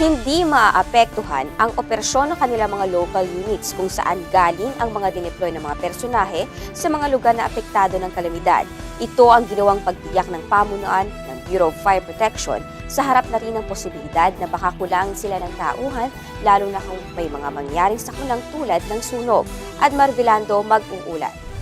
hindi maaapektuhan ang operasyon ng kanilang mga local units kung saan galing ang mga dineploy ng mga personahe sa mga lugar na apektado ng kalamidad. Ito ang ginawang pagtiyak ng pamunuan ng Bureau of Fire Protection sa harap na rin ng posibilidad na baka kulangin sila ng tauhan lalo na kung may mga mangyaring sakulang tulad ng sunog. Admar Vilando mag-uulat.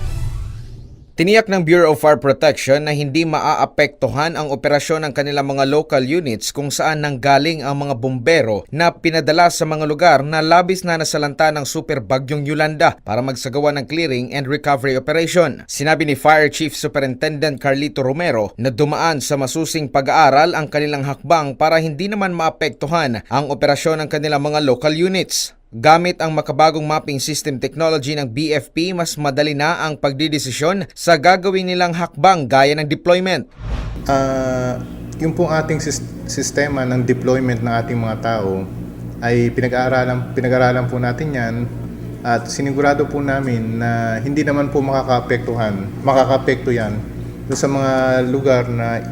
Tiniyak ng Bureau of Fire Protection na hindi maaapektuhan ang operasyon ng kanilang mga local units kung saan nanggaling ang mga bumbero na pinadala sa mga lugar na labis na nasalanta ng super bagyong Yolanda para magsagawa ng clearing and recovery operation. Sinabi ni Fire Chief Superintendent Carlito Romero na dumaan sa masusing pag-aaral ang kanilang hakbang para hindi naman maapektuhan ang operasyon ng kanilang mga local units. Gamit ang makabagong mapping system technology ng BFP, mas madali na ang pagdidesisyon sa gagawin nilang hakbang gaya ng deployment. Yung pong ating sistema ng deployment ng ating mga tao ay pinag-aaralan po natin yan at sinigurado po namin na hindi naman po makakapekto yan sa mga lugar na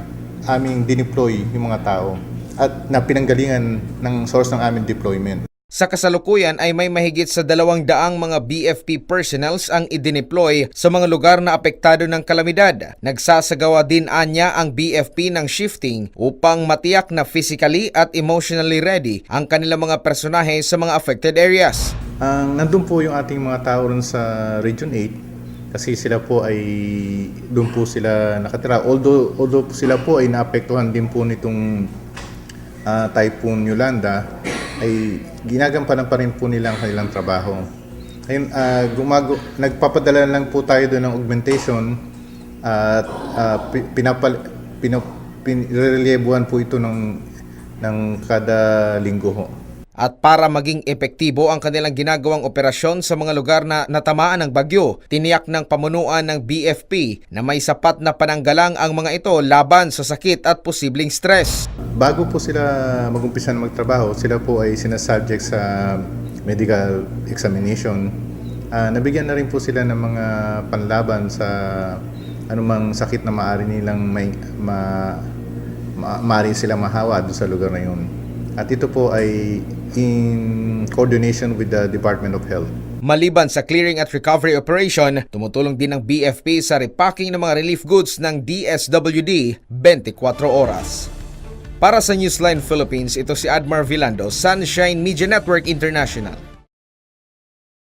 aming dineploy yung mga tao at na pinanggalingan ng source ng aming deployment. Sa kasalukuyan ay may mahigit sa 200 mga BFP personnels ang idineploy sa mga lugar na apektado ng kalamidad. Nagsasagawa din anya ang BFP ng shifting upang matiyak na physically at emotionally ready ang kanilang mga personahe sa mga affected areas. Nandun po yung ating mga tao rin sa Region 8 kasi sila po ay doon po sila nakatira. Although sila po ay naapektuhan din po nitong Typhoon Yolanda, ay ginagampanan pa rin po nila ang kanilang trabaho. Ayun, nagpapadala lang po tayo doon ng augmentation at pinareliebuhan po ito ng kada linggo ho. At para maging epektibo ang kanilang ginagawang operasyon sa mga lugar na natamaan ng bagyo, tiniyak ng pamunuan ng BFP na may sapat na pananggalang ang mga ito laban sa sakit at posibleng stress. Bago po sila mag-umpisa na magtrabaho, sila po ay sinasubject sa medical examination. Nabigyan na rin po sila ng mga panlaban sa anumang sakit na maaari nilang maaari silang mahawa doon sa lugar na yun. At ito po ay in coordination with the Department of Health. Maliban sa clearing at recovery operation, tumutulong din ng BFP sa repacking ng mga relief goods ng DSWD 24 oras. Para sa Newsline Philippines, ito si Admar Vilando, Sunshine Media Network International.